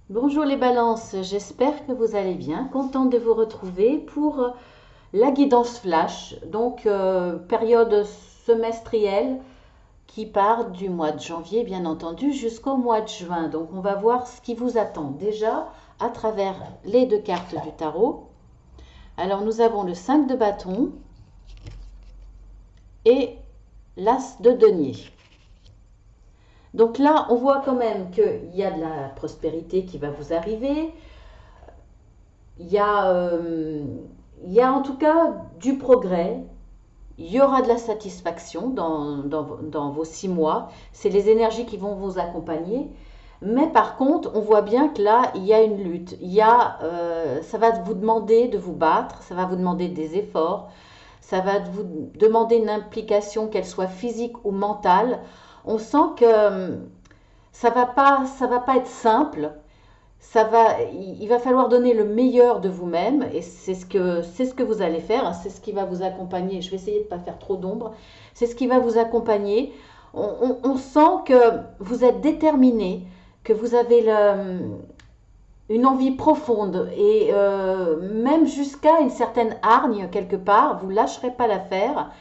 Bonjour les balances, j'espère que vous allez bien. Contente de vous retrouver pour la guidance flash, donc période semestrielle qui part du mois de janvier bien entendu jusqu'au mois de juin. Donc on va voir ce qui vous attend déjà à travers les deux cartes du tarot. Alors nous avons le 5 de bâton et l'as de denier. Donc là on voit quand même qu'il y a de la prospérité qui va vous arriver. Il y a, il y a en tout cas du progrès. Il y aura de la satisfaction dans vos 6 mois. C'est les énergies qui vont vous accompagner. Mais par contre, on voit bien que là, il y a une lutte. Ça va vous demander de vous battre, ça va vous demander des efforts, ça va vous demander une implication, qu'elle soit physique ou mentale. On sent que ça va pas être simple. Il va falloir donner le meilleur de vous-même et c'est ce que vous allez faire, c'est ce qui va vous accompagner. Je vais essayer de ne pas faire trop d'ombre. C'est ce qui va vous accompagner. On sent que vous êtes déterminé, que vous avez une envie profonde et même jusqu'à une certaine hargne quelque part. Vous ne lâcherez pas l'affaire.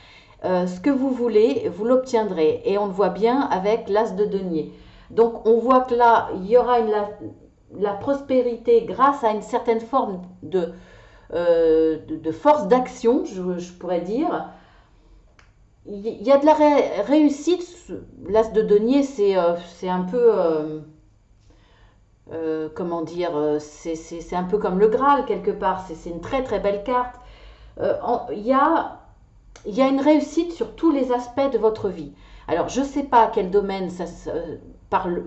Ce que vous voulez, vous l'obtiendrez. Et on le voit bien avec l'as de denier. Donc on voit que là, il y aura la prospérité grâce à une certaine forme de force d'action, je pourrais dire. Il y a de la réussite. L'as de denier, c'est un peu, comment dire, c'est un peu comme le Graal quelque part. C'est une très très belle carte. Il y a, il y a une réussite sur tous les aspects de votre vie. Alors, je ne sais pas à quel domaine ça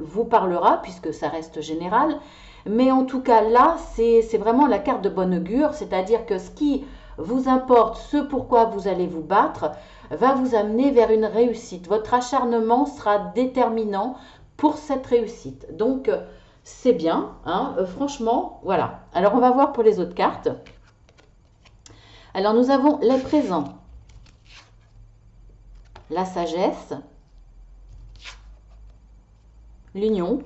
vous parlera, puisque ça reste général, mais en tout cas, là, c'est vraiment la carte de bon augure, c'est-à-dire que ce qui vous importe, ce pourquoi vous allez vous battre, va vous amener vers une réussite. Votre acharnement sera déterminant pour cette réussite. Donc, c'est bien, hein, franchement, voilà. Alors, on va voir pour les autres cartes. Alors, nous avons les présents, la sagesse, l'union,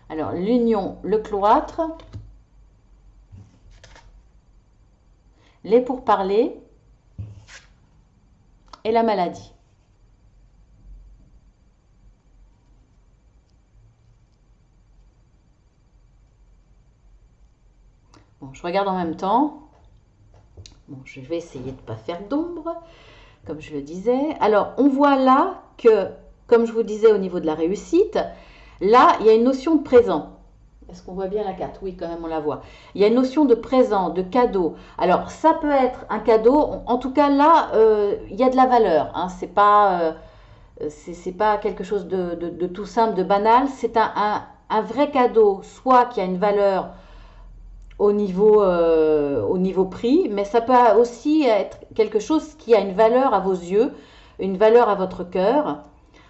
alors l'union, le cloître, les pourparlers et la maladie. Bon, je regarde en même temps. Bon, je vais essayer de ne pas faire d'ombre, comme je le disais. Alors, on voit là que, comme je vous disais au niveau de la réussite, là, il y a une notion de présent. Est-ce qu'on voit bien la carte? Oui, quand même, on la voit. Il y a une notion de présent, de cadeau. Alors, ça peut être un cadeau. En tout cas, là, il y a de la valeur. Hein. C'est pas quelque chose de tout simple, de banal. C'est un vrai cadeau, soit qui a une valeur au niveau prix, mais ça peut aussi être quelque chose qui a une valeur à vos yeux, une valeur à votre cœur.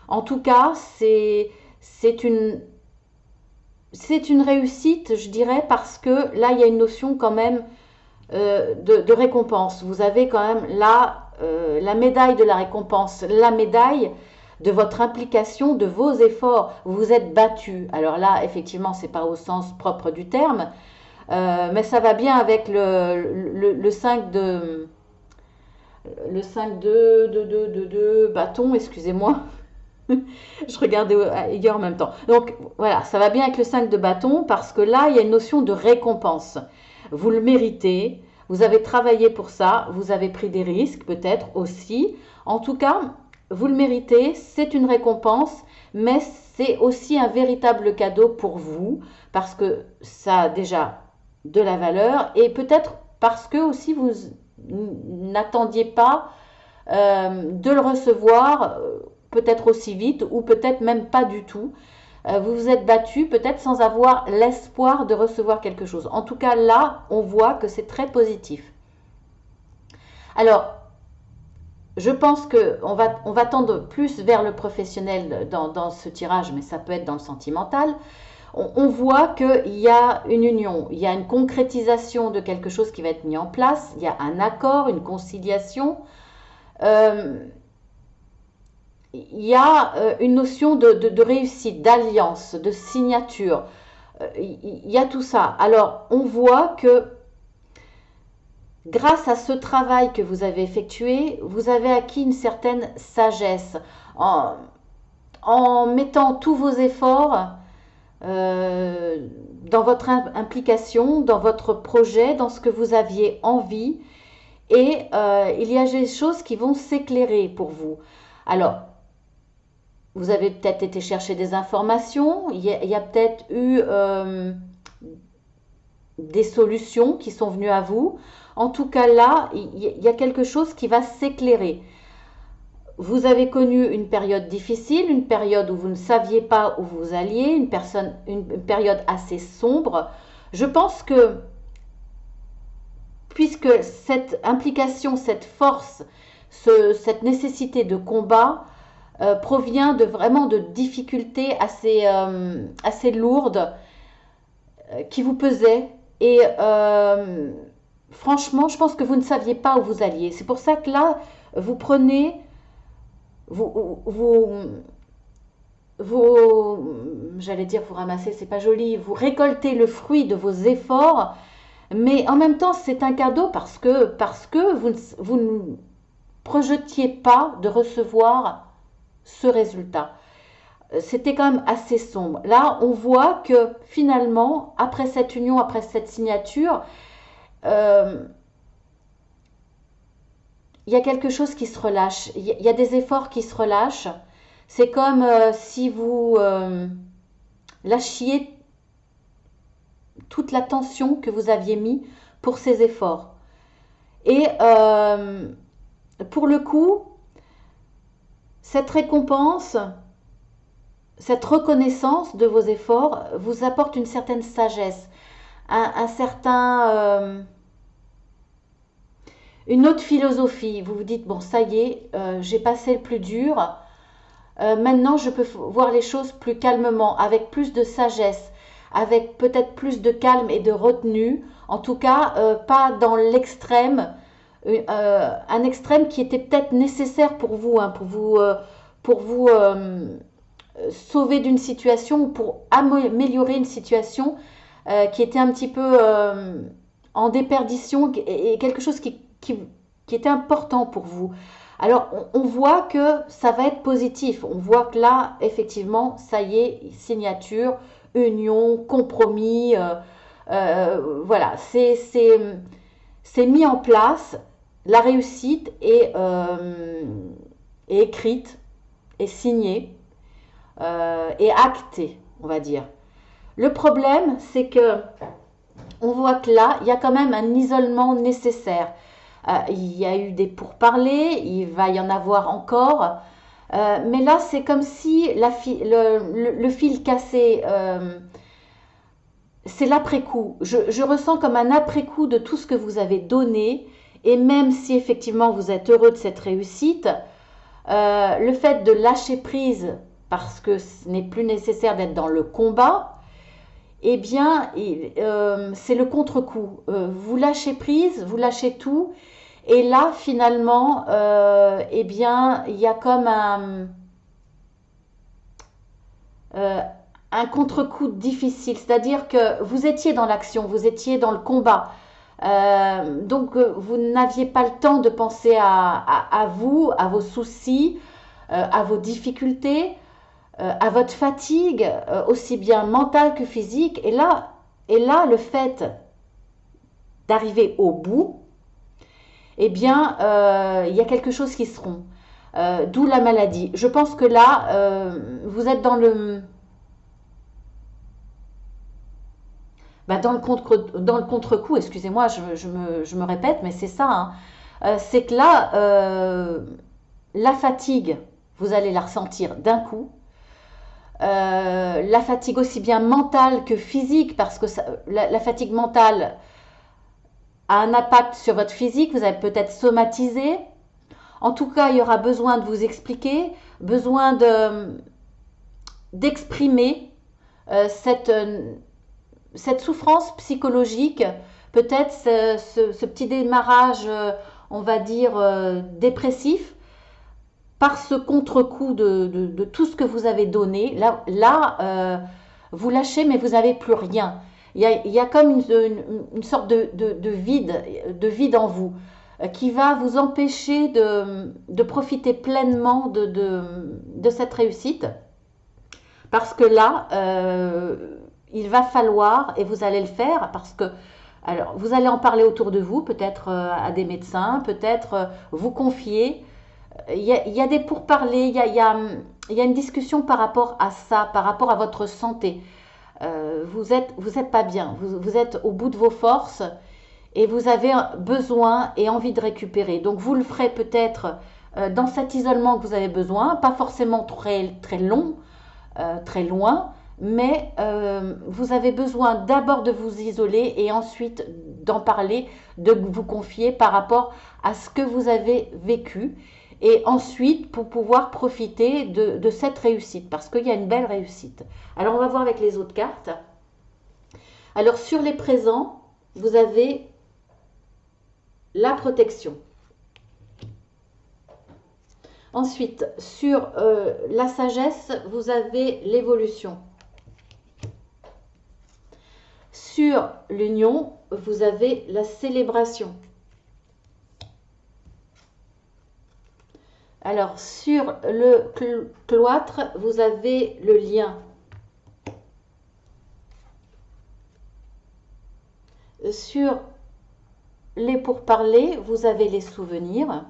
En tout cas, c'est une, c'est une réussite, je dirais, parce que là, il y a une notion quand même de récompense. Vous avez quand même là la médaille de la récompense, la médaille de votre implication, de vos efforts. Vous vous êtes battu. Alors là, effectivement, c'est pas au sens propre du terme, mais ça va bien avec le 5 de bâton, excusez-moi. Je regardais hier en même temps. Donc voilà, ça va bien avec le 5 de bâton parce que là, il y a une notion de récompense. Vous le méritez, vous avez travaillé pour ça, vous avez pris des risques peut-être aussi. En tout cas, vous le méritez, c'est une récompense, mais c'est aussi un véritable cadeau pour vous parce que ça a déjà de la valeur et peut-être parce que aussi vous n'attendiez pas de le recevoir peut-être aussi vite ou peut-être même pas du tout. Vous vous êtes battu peut-être sans avoir l'espoir de recevoir quelque chose. En tout cas, là, on voit que c'est très positif. Alors, je pense on va tendre plus vers le professionnel dans ce tirage, mais ça peut être dans le sentimental. On voit qu'il y a une union, il y a une concrétisation de quelque chose qui va être mis en place, il y a un accord, une conciliation. Euh, il y a une notion de réussite, d'alliance, de signature. Il y a tout ça. Alors, on voit que grâce à ce travail que vous avez effectué, vous avez acquis une certaine sagesse en, en mettant tous vos efforts dans votre implication, dans votre projet, dans ce que vous aviez envie. Et il y a des choses qui vont s'éclairer pour vous. Alors, vous avez peut-être été chercher des informations, il y a peut-être eu des solutions qui sont venues à vous. En tout cas, là, il y a quelque chose qui va s'éclairer. Vous avez connu une période difficile, une période où vous ne saviez pas où vous alliez, une période assez sombre. Je pense que, puisque cette implication, cette force, cette nécessité de combat provient vraiment de difficultés assez lourdes qui vous pesaient. Et franchement, je pense que vous ne saviez pas où vous alliez. C'est pour ça que là, vous prenez, j'allais dire vous ramassez, c'est pas joli, vous récoltez le fruit de vos efforts, mais en même temps, c'est un cadeau parce que vous ne projetiez pas de recevoir ce résultat. C'était quand même assez sombre. Là, on voit que finalement, après cette union, après cette signature, il y a quelque chose qui se relâche. Il y a des efforts qui se relâchent. C'est comme si vous lâchiez toute la tension que vous aviez mis pour ces efforts. Et pour le coup, cette récompense, cette reconnaissance de vos efforts vous apporte une certaine sagesse, un certain, une autre philosophie. Vous vous dites, bon, ça y est, j'ai passé le plus dur. Maintenant, je peux voir les choses plus calmement, avec plus de sagesse, avec peut-être plus de calme et de retenue. En tout cas, pas dans l'extrême, un extrême qui était peut-être nécessaire pour vous, hein, pour vous sauver d'une situation, pour améliorer une situation qui était un petit peu en déperdition et quelque chose qui était important pour vous. Alors, on voit que ça va être positif. On voit que là, effectivement, ça y est, signature, union, compromis. Voilà, c'est mis en place. La réussite est écrite, est signée, est actée, on va dire. Le problème, c'est que on voit que là, il y a quand même un isolement nécessaire. Il y a eu des pourparlers, il va y en avoir encore. Mais là, c'est comme si le fil cassé, c'est l'après-coup. Je ressens comme un après-coup de tout ce que vous avez donné. Et même si effectivement vous êtes heureux de cette réussite, le fait de lâcher prise parce que ce n'est plus nécessaire d'être dans le combat, eh bien, c'est le contre-coup. Vous lâchez prise, vous lâchez tout. Et là, finalement, eh bien, il y a comme un contre-coup difficile. C'est-à-dire que vous étiez dans l'action, vous étiez dans le combat. Donc, vous n'aviez pas le temps de penser à vous, à vos soucis, à vos difficultés, à votre fatigue, aussi bien mentale que physique. Et là, le fait d'arriver au bout, eh bien, il y a quelque chose qui se rompt. D'où la maladie. Je pense que là, vous êtes dans le contre-coup, excusez-moi, je me répète, mais c'est ça. Hein. C'est que là, la fatigue, vous allez la ressentir d'un coup. La fatigue aussi bien mentale que physique, parce que la fatigue mentale a un impact sur votre physique, vous allez peut-être somatiser. En tout cas, il y aura besoin de vous expliquer, besoin d'exprimer cette souffrance psychologique, peut-être ce petit démarrage, on va dire, dépressif. par ce contre-coup de tout ce que vous avez donné, vous lâchez, mais vous n'avez plus rien. Il y a comme une sorte de vide en vous qui va vous empêcher de profiter pleinement de cette réussite. Parce que là, il va falloir, et vous allez le faire, parce que alors, vous allez en parler autour de vous, peut-être à des médecins, peut-être vous confier. Il y a des pourparlers, il y a une discussion par rapport à ça, par rapport à votre santé. Vous êtes pas bien, vous êtes au bout de vos forces et vous avez besoin et envie de récupérer. Donc vous le ferez peut-être dans cet isolement que vous avez besoin, pas forcément très, très long, très loin, mais vous avez besoin d'abord de vous isoler et ensuite d'en parler, de vous confier par rapport à ce que vous avez vécu. Et ensuite, pour pouvoir profiter de cette réussite, parce qu'il y a une belle réussite. Alors, on va voir avec les autres cartes. Alors, sur les présents, vous avez la protection. Ensuite, sur la sagesse, vous avez l'évolution. Sur l'union, vous avez la célébration. Alors, sur le cloître, vous avez le lien. Sur les pourparlers, vous avez les souvenirs.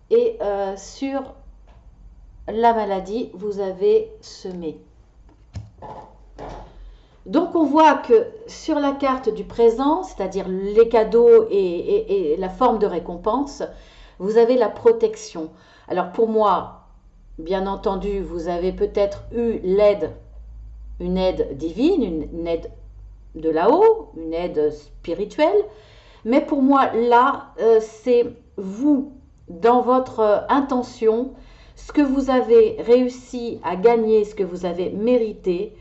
Et sur la maladie, vous avez semé. Donc on voit que sur la carte du présent, c'est-à-dire les cadeaux et la forme de récompense, vous avez la protection. Alors pour moi, bien entendu, vous avez peut-être eu une aide divine, une aide de là-haut, une aide spirituelle. Mais pour moi, là, c'est vous, dans votre intention, ce que vous avez réussi à gagner, ce que vous avez mérité,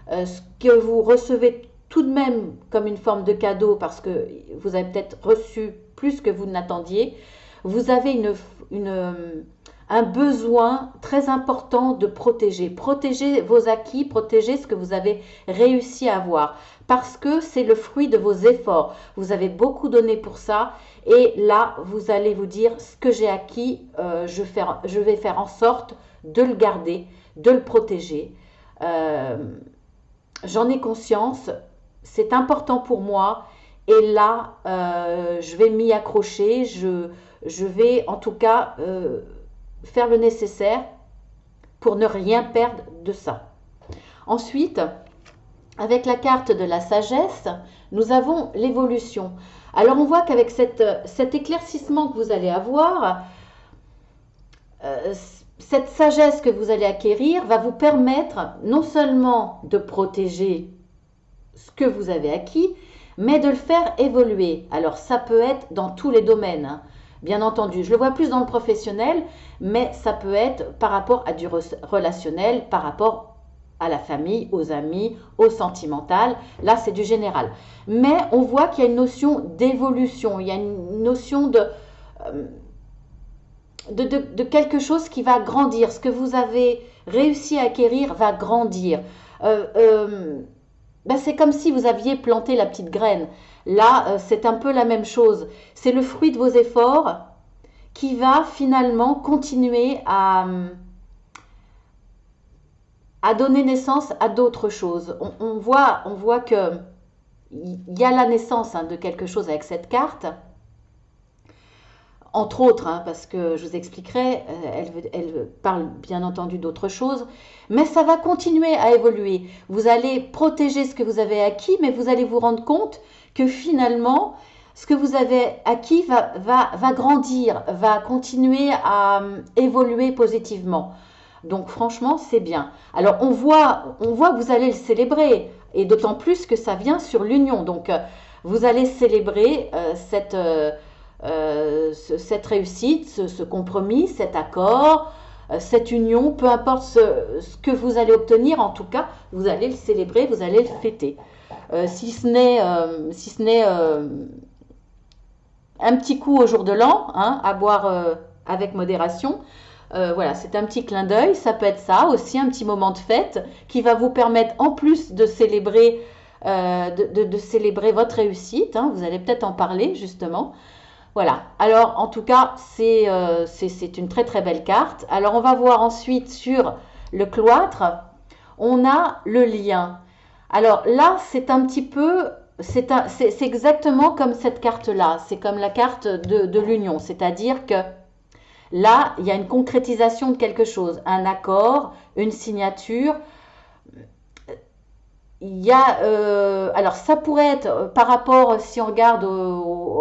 ce que vous recevez tout de même comme une forme de cadeau parce que vous avez peut-être reçu plus que vous n'attendiez, vous avez un besoin très important de protéger. Protéger vos acquis, protéger ce que vous avez réussi à avoir parce que c'est le fruit de vos efforts. Vous avez beaucoup donné pour ça et là, vous allez vous dire ce que j'ai acquis, je vais faire en sorte de le garder, de le protéger. J'en ai conscience, c'est important pour moi et là, je vais m'y accrocher, je vais en tout cas faire le nécessaire pour ne rien perdre de ça. Ensuite, avec la carte de la sagesse, nous avons l'évolution. Alors on voit qu'avec cet éclaircissement que vous allez avoir, cette sagesse que vous allez acquérir va vous permettre non seulement de protéger ce que vous avez acquis, mais de le faire évoluer. Alors ça peut être dans tous les domaines, hein. Bien entendu, je le vois plus dans le professionnel, mais ça peut être par rapport à du relationnel, par rapport à la famille, aux amis, au sentimental. Là, c'est du général. Mais on voit qu'il y a une notion d'évolution, il y a une notion de quelque chose qui va grandir. Ce que vous avez réussi à acquérir va grandir. C'est comme si vous aviez planté la petite graine. Là, c'est un peu la même chose. C'est le fruit de vos efforts qui va finalement continuer à donner naissance à d'autres choses. On voit que il y a la naissance de quelque chose avec cette carte. Entre autres, parce que je vous expliquerai, elle parle bien entendu d'autres choses, mais ça va continuer à évoluer. Vous allez protéger ce que vous avez acquis, mais vous allez vous rendre compte que finalement, ce que vous avez acquis va grandir, va continuer à évoluer positivement. Donc franchement, c'est bien. Alors on voit que vous allez le célébrer, et d'autant plus que ça vient sur l'union. Donc vous allez célébrer cette réussite, ce compromis, cet accord, cette union, peu importe ce que vous allez obtenir, en tout cas, vous allez le célébrer, vous allez le fêter. Si ce n'est un petit coup au jour de l'an, hein, à boire avec modération. Voilà, c'est un petit clin d'œil. Ça peut être ça aussi, un petit moment de fête qui va vous permettre, en plus de célébrer, de célébrer votre réussite, hein, vous allez peut-être en parler justement. Voilà, alors en tout cas, c'est une très très belle carte. Alors on va voir ensuite sur le cloître, on a le lien. Alors là, c'est un petit peu, c'est exactement comme cette carte-là, c'est comme la carte de l'union, c'est-à-dire que là, il y a une concrétisation de quelque chose, un accord, une signature. Il y a, alors ça pourrait être par rapport, si on regarde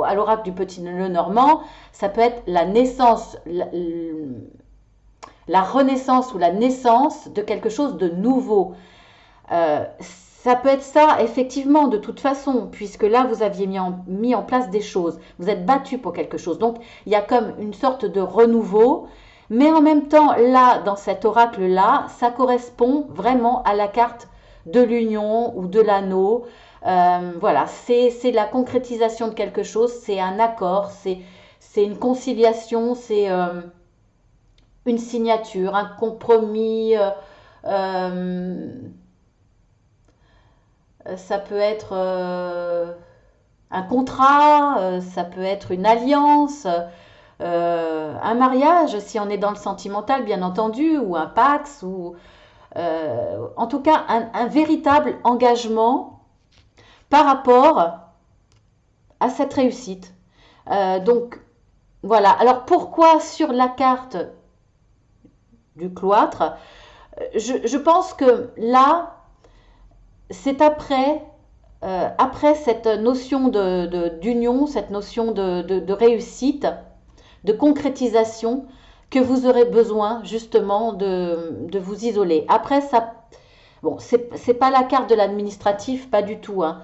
à l'oracle du Petit Lenormand, ça peut être la naissance, la renaissance ou la naissance de quelque chose de nouveau. Ça peut être ça, effectivement, de toute façon, puisque là, vous aviez mis en place des choses. Vous êtes battu pour quelque chose. Donc, il y a comme une sorte de renouveau. Mais en même temps, là, dans cet oracle-là, ça correspond vraiment à la carte de l'union ou de l'anneau. Voilà, c'est la concrétisation de quelque chose, c'est un accord, c'est une conciliation, c'est une signature, un compromis. Euh, Ça peut être un contrat, ça peut être une alliance, un mariage, si on est dans le sentimental, bien entendu, ou un pax, ou en tout cas un véritable engagement par rapport à cette réussite. Donc voilà. Alors pourquoi sur la carte du cloître, je pense que là, c'est après cette notion d'union, cette notion de réussite, de concrétisation, que vous aurez besoin justement de vous isoler. Après, ça, bon, c'est pas la carte de l'administratif, pas du tout, hein.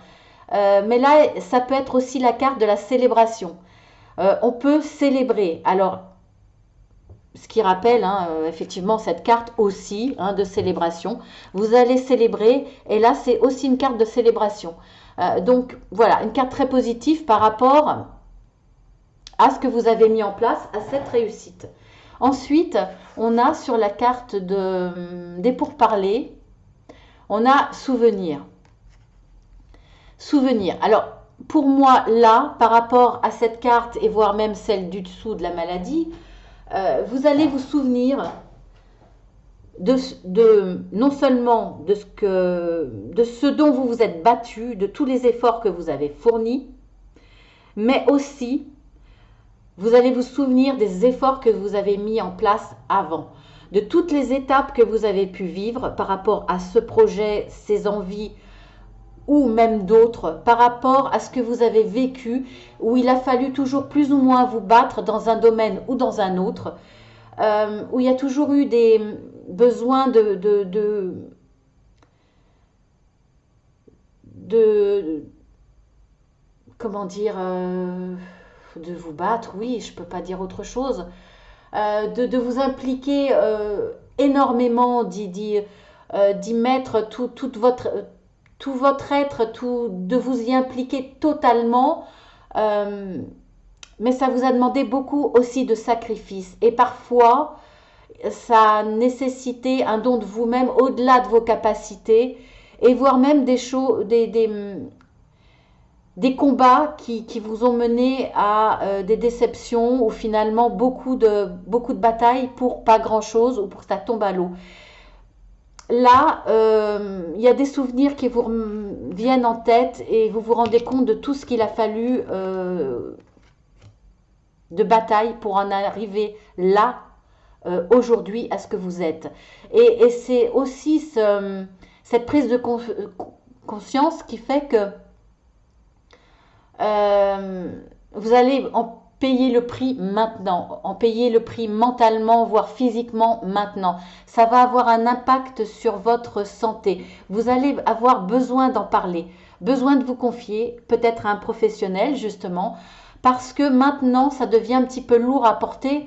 Mais là, ça peut être aussi la carte de la célébration. On peut célébrer. Alors, ce qui rappelle, hein, effectivement cette carte aussi, hein, de célébration. Vous allez célébrer et là c'est aussi une carte de célébration. Donc voilà, une carte très positive par rapport à ce que vous avez mis en place, à cette réussite. Ensuite, on a sur la carte des pourparlers, on a souvenir. Souvenir. Alors pour moi là, par rapport à cette carte et voire même celle du dessous de la maladie, vous allez vous souvenir non seulement de ce dont vous vous êtes battu, de tous les efforts que vous avez fournis, mais aussi vous allez vous souvenir des efforts que vous avez mis en place avant, de toutes les étapes que vous avez pu vivre par rapport à ce projet, ces envies, ou même d'autres, par rapport à ce que vous avez vécu, où il a fallu toujours plus ou moins vous battre dans un domaine ou dans un autre, où il y a toujours eu des besoins comment dire, de vous battre, oui, je ne peux pas dire autre chose, de vous impliquer énormément, d'y mettre tout votre être, de vous y impliquer totalement. Mais ça vous a demandé beaucoup aussi de sacrifices. Et parfois, ça a nécessité un don de vous-même au-delà de vos capacités, et voire même des combats qui vous ont mené à des déceptions ou finalement beaucoup de batailles pour pas grand-chose ou pour que ça tombe à l'eau. Là, il y a des souvenirs qui vous viennent en tête et vous vous rendez compte de tout ce qu'il a fallu de bataille pour en arriver là, aujourd'hui, à ce que vous êtes. Et c'est aussi cette prise de conscience qui fait que vous allez en payer le prix maintenant, en payer le prix mentalement, voire physiquement maintenant. Ça va avoir un impact sur votre santé. Vous allez avoir besoin d'en parler, besoin de vous confier, peut-être à un professionnel justement, parce que maintenant ça devient un petit peu lourd à porter.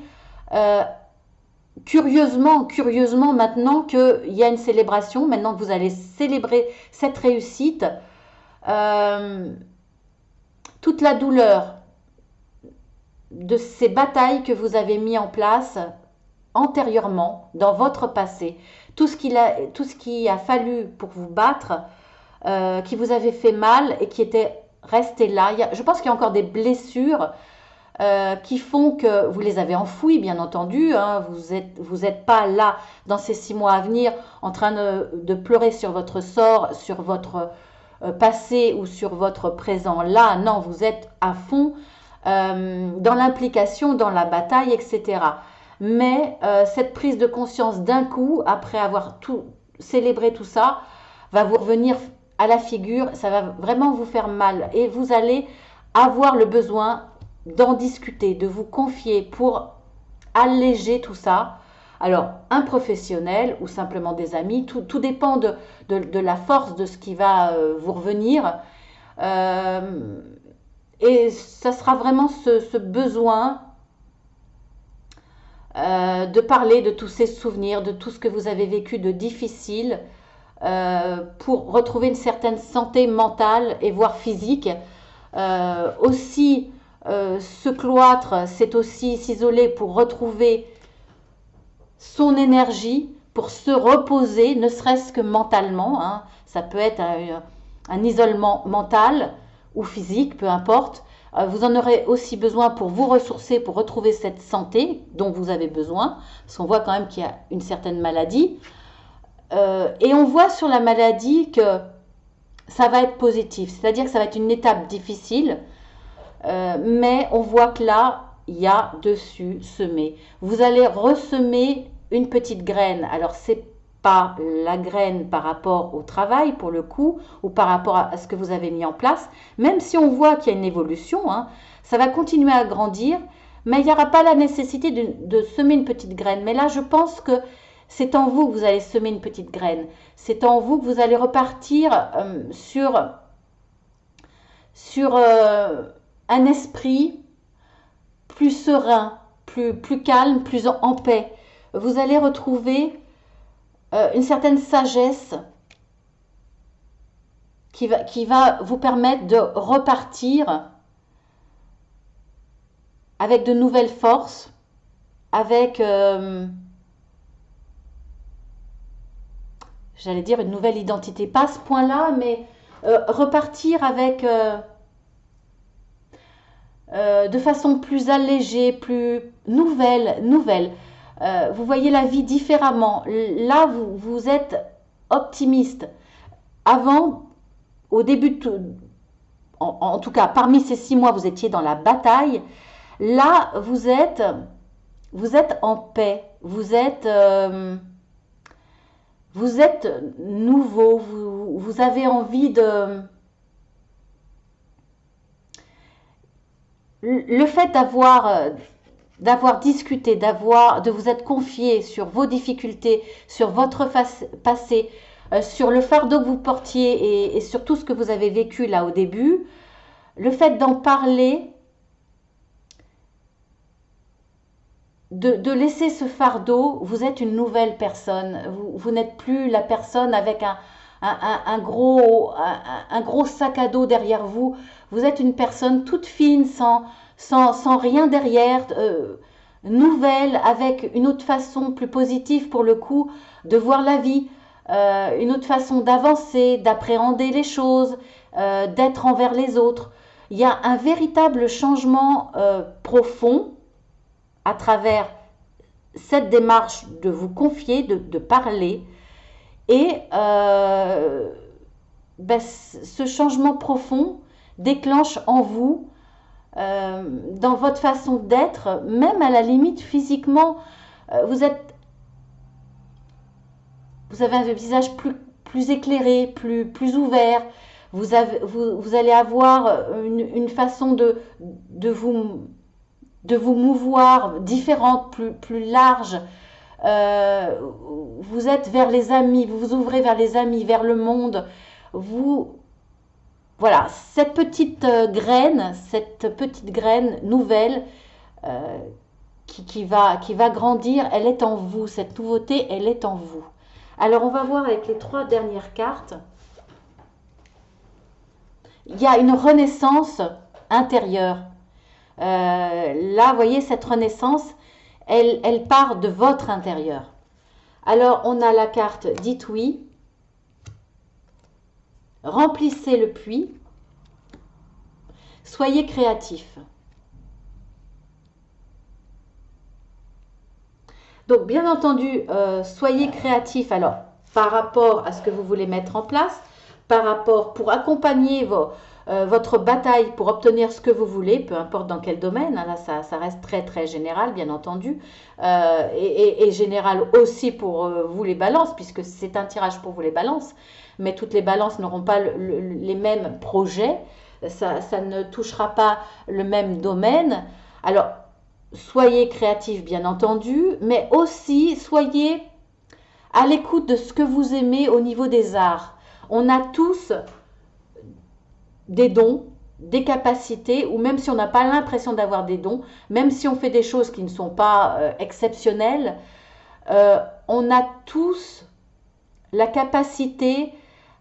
Curieusement, maintenant qu'il y a une célébration, maintenant que vous allez célébrer cette réussite, toute la douleur, de ces batailles que vous avez mis en place antérieurement dans votre passé. Tout ce qui a fallu pour vous battre, qui vous avait fait mal et qui était resté là. Je pense qu'il y a encore des blessures qui font que vous les avez enfouies, bien entendu. Hein. Vous êtes pas là dans ces 6 mois à venir en train de pleurer sur votre sort, sur votre passé ou sur votre présent. Là, non, vous êtes à fond dans l'implication, dans la bataille, etc. Mais cette prise de conscience d'un coup, après avoir célébré tout ça, va vous revenir à la figure, ça va vraiment vous faire mal. Et vous allez avoir le besoin d'en discuter, de vous confier pour alléger tout ça. Alors, un professionnel ou simplement des amis, tout dépend de la force de ce qui va vous revenir. Et ça sera vraiment ce besoin de parler de tous ces souvenirs, de tout ce que vous avez vécu de difficile pour retrouver une certaine santé mentale et voire physique. Aussi, se cloître, c'est aussi s'isoler pour retrouver son énergie, pour se reposer, ne serait-ce que mentalement. Hein. Ça peut être un isolement mental ou physique, peu importe. Vous en aurez aussi besoin pour vous ressourcer, pour retrouver cette santé dont vous avez besoin, parce qu'on voit quand même qu'il y a une certaine maladie. Et on voit sur la maladie que ça va être positif, c'est-à-dire que ça va être une étape difficile, mais on voit que là, il y a dessus semé. Vous allez ressemer une petite graine. Alors, c'est pas la graine par rapport au travail, pour le coup, ou par rapport à ce que vous avez mis en place. Même si on voit qu'il y a une évolution, hein, ça va continuer à grandir, mais il n'y aura pas la nécessité de semer une petite graine. Mais là, je pense que c'est en vous que vous allez semer une petite graine. C'est en vous que vous allez repartir sur un esprit plus serein, plus calme, plus en paix. Vous allez retrouver une certaine sagesse qui va vous permettre de repartir avec de nouvelles forces, avec, j'allais dire, une nouvelle identité. Pas à ce point-là, mais repartir avec, de façon plus allégée, plus nouvelle. Vous voyez la vie différemment. Là, vous êtes optimiste. Avant, au début, en tout cas, parmi ces 6 mois, vous étiez dans la bataille. Là, vous êtes en paix. Vous êtes nouveau. Vous avez envie de... Le fait d'avoir discuté, de vous être confié sur vos difficultés, sur votre passé, sur le fardeau que vous portiez et sur tout ce que vous avez vécu là au début, le fait d'en parler, de laisser ce fardeau, vous êtes une nouvelle personne. Vous n'êtes plus la personne avec un gros sac à dos derrière vous. Vous êtes une personne toute fine, sans rien derrière, nouvelle, avec une autre façon plus positive pour le coup de voir la vie, une autre façon d'avancer, d'appréhender les choses, d'être envers les autres. Il y a un véritable changement profond à travers cette démarche de vous confier, de parler. Et ce changement profond déclenche en vous, dans votre façon d'être, même à la limite physiquement, vous avez un visage plus éclairé, plus ouvert. Vous allez avoir une façon de vous mouvoir différente, plus large. Vous êtes vers les amis, vous vous ouvrez vers les amis, vers le monde. Voilà, cette petite graine nouvelle qui va grandir, elle est en vous. Cette nouveauté, elle est en vous. Alors, on va voir avec les 3 dernières cartes. Il y a une renaissance intérieure. Là, vous voyez, cette renaissance, elle part de votre intérieur. Alors, on a la carte dites oui, remplissez le puits, soyez créatif. Donc, bien entendu, soyez créatif. Alors, par rapport à ce que vous voulez mettre en place, par rapport pour accompagner votre bataille pour obtenir ce que vous voulez, peu importe dans quel domaine, hein, là ça reste très très général bien entendu, et général aussi pour vous les balances, puisque c'est un tirage pour vous les balances, mais toutes les balances n'auront pas les mêmes projets, ça ne touchera pas le même domaine. Alors, soyez créatifs bien entendu, mais aussi soyez à l'écoute de ce que vous aimez au niveau des arts. On a tous des dons, des capacités, ou même si on n'a pas l'impression d'avoir des dons, même si on fait des choses qui ne sont pas exceptionnelles, on a tous la capacité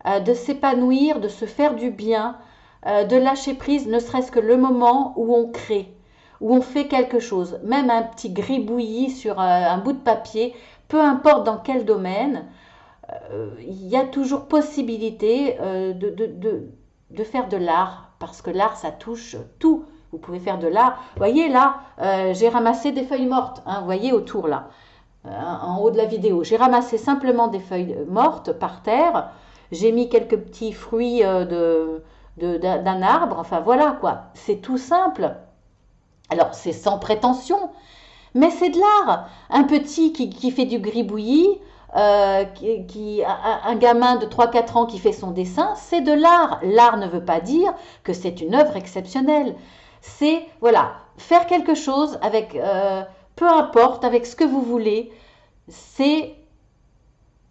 de s'épanouir, de se faire du bien, de lâcher prise, ne serait-ce que le moment où on crée, où on fait quelque chose, même un petit gribouillis sur un bout de papier, peu importe dans quel domaine, il y a toujours possibilité de faire de l'art, parce que l'art, ça touche tout. Vous pouvez faire de l'art. Vous voyez là, j'ai ramassé des feuilles mortes, hein, vous voyez autour là, en haut de la vidéo. J'ai ramassé simplement des feuilles mortes par terre. J'ai mis quelques petits fruits d'un arbre. Enfin voilà quoi, c'est tout simple. Alors c'est sans prétention, mais c'est de l'art. Un petit qui fait du gribouillis, un gamin de 3-4 ans qui fait son dessin, c'est de l'art. L'art ne veut pas dire que c'est une œuvre exceptionnelle. C'est, voilà, faire quelque chose avec, peu importe, avec ce que vous voulez, c'est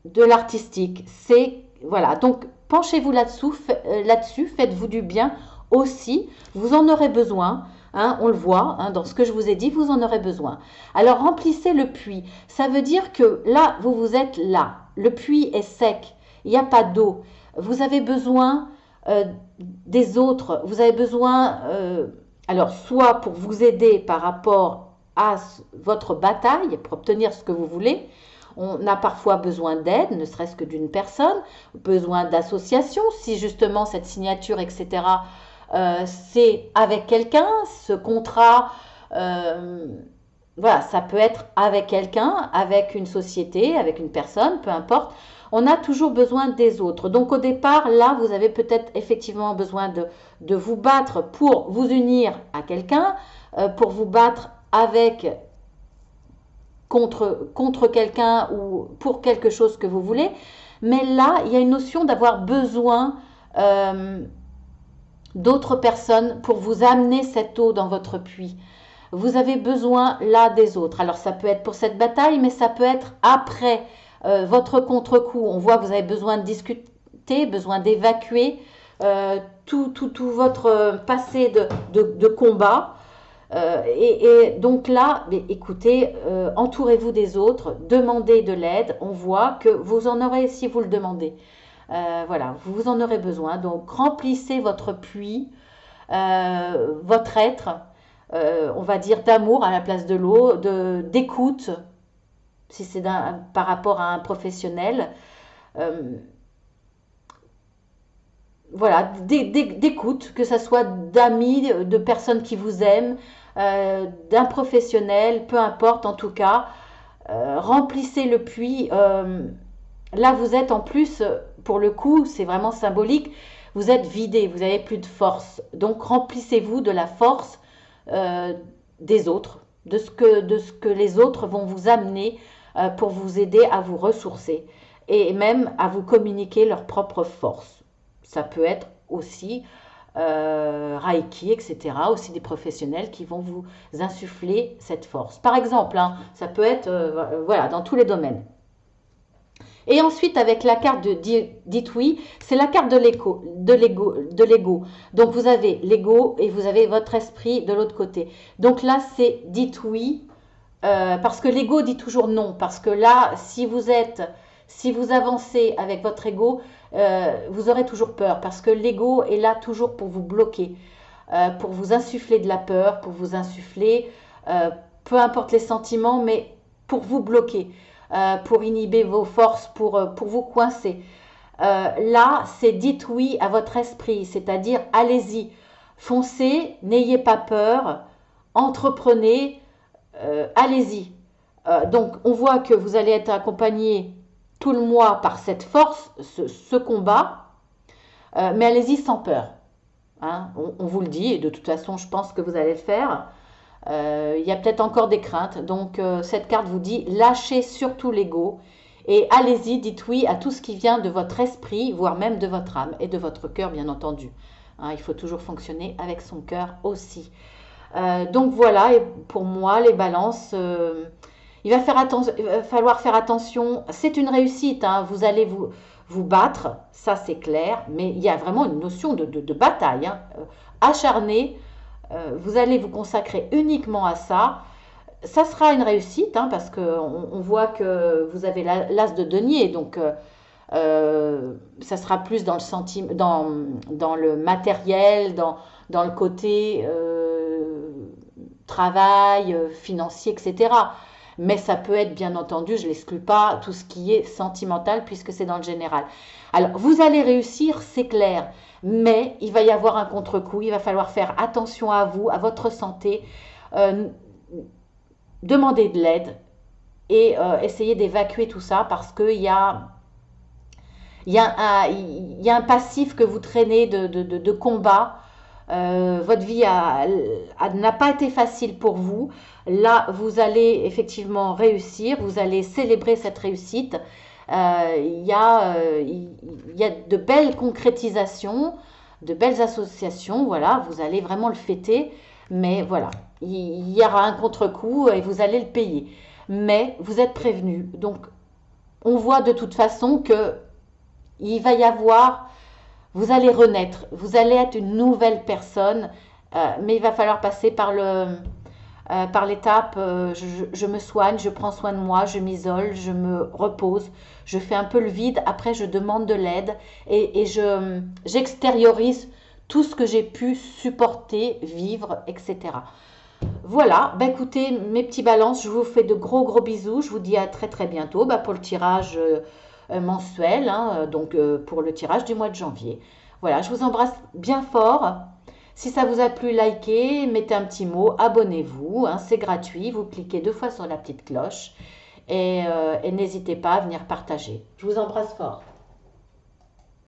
de l'artistique. C'est, voilà, donc penchez-vous là-dessus, faites-vous du bien aussi, vous en aurez besoin. Hein, on le voit, hein, dans ce que je vous ai dit, vous en aurez besoin. Alors, remplissez le puits. Ça veut dire que là, vous êtes là. Le puits est sec. Il n'y a pas d'eau. Vous avez besoin des autres. Vous avez besoin, alors, soit pour vous aider par rapport à votre bataille, pour obtenir ce que vous voulez. On a parfois besoin d'aide, ne serait-ce que d'une personne, besoin d'associations, si justement cette signature, etc., c'est avec quelqu'un, ce contrat, voilà, ça peut être avec quelqu'un, avec une société, avec une personne, peu importe. On a toujours besoin des autres. Donc au départ, là, vous avez peut-être effectivement besoin de vous battre pour vous unir à quelqu'un, pour vous battre contre quelqu'un ou pour quelque chose que vous voulez. Mais là, il y a une notion d'avoir besoin d'autres personnes pour vous amener cette eau dans votre puits. Vous avez besoin là des autres. Alors ça peut être pour cette bataille, mais ça peut être après votre contre-coup. On voit que vous avez besoin de discuter, besoin d'évacuer tout votre passé de combat. Et donc là, écoutez, entourez-vous des autres, demandez de l'aide. On voit que vous en aurez si vous le demandez. Voilà, vous en aurez besoin. Donc, remplissez votre puits, votre être, on va dire d'amour à la place de l'eau, d'écoute, si c'est par rapport à un professionnel. Voilà, d'écoute, que ça soit d'amis, de personnes qui vous aiment, d'un professionnel, peu importe en tout cas. Remplissez le puits. Là, vous êtes en plus, pour le coup, c'est vraiment symbolique, vous êtes vidé, vous n'avez plus de force. Donc, remplissez-vous de la force des autres, de ce que les autres vont vous amener pour vous aider à vous ressourcer et même à vous communiquer leur propre force. Ça peut être aussi Reiki, etc. Aussi des professionnels qui vont vous insuffler cette force. Par exemple, hein, ça peut être voilà, dans tous les domaines. Et ensuite, avec la carte de dites oui, c'est la carte de l'ego. Donc, vous avez l'ego et vous avez votre esprit de l'autre côté. Donc là, c'est dites oui, parce que l'ego dit toujours non. Parce que là, si vous avancez avec votre ego, vous aurez toujours peur. Parce que l'ego est là toujours pour vous bloquer. pour vous insuffler de la peur, pour vous insuffler, peu importe les sentiments, mais pour vous bloquer, pour inhiber vos forces, pour vous coincer. Là, c'est dites oui à votre esprit, c'est-à-dire allez-y, foncez, n'ayez pas peur, entreprenez, allez-y. Donc, on voit que vous allez être accompagné tout le mois par cette force, ce combat, mais allez-y sans peur. Hein, on vous le dit, et de toute façon, je pense que vous allez le faire. Il y a peut-être encore des craintes. Donc, cette carte vous dit, lâchez surtout l'ego et allez-y, dites oui à tout ce qui vient de votre esprit, voire même de votre âme et de votre cœur, bien entendu. Hein, il faut toujours fonctionner avec son cœur aussi. Donc voilà, et pour moi, les balances, il va falloir faire attention. C'est une réussite, hein, vous allez vous battre, ça c'est clair, mais il y a vraiment une notion de bataille, hein, acharnée. Vous allez vous consacrer uniquement à ça. Ça sera une réussite, hein, parce qu'on voit que vous avez l'as de denier, donc ça sera plus dans le dans le matériel, dans le côté travail, financier, etc. Mais ça peut être, bien entendu, je ne l'exclus pas, tout ce qui est sentimental, puisque c'est dans le général. Alors, vous allez réussir, c'est clair, mais il va y avoir un contre-coup, il va falloir faire attention à vous, à votre santé, demander de l'aide et essayer d'évacuer tout ça, parce qu'il y a un passif que vous traînez de combat. Votre vie n'a pas été facile pour vous. Là, vous allez effectivement réussir, vous allez célébrer cette réussite. Il y a de belles concrétisations, de belles associations, voilà, vous allez vraiment le fêter, mais voilà, il y aura un contre-coup et vous allez le payer. Mais vous êtes prévenus. Donc, on voit de toute façon que il va y avoir, vous allez renaître, vous allez être une nouvelle personne, mais il va falloir passer par l'étape, je me soigne, je prends soin de moi, je m'isole, je me repose, je fais un peu le vide, après je demande de l'aide et j'extériorise tout ce que j'ai pu supporter, vivre, etc. Voilà, bah écoutez mes petits balances, je vous fais de gros gros bisous, je vous dis à très très bientôt pour le tirage mensuel, hein, donc pour le tirage du mois de janvier. Voilà, je vous embrasse bien fort. Si ça vous a plu, likez, mettez un petit mot, abonnez-vous, hein, c'est gratuit, vous cliquez 2 fois sur la petite cloche et n'hésitez pas à venir partager. Je vous embrasse fort.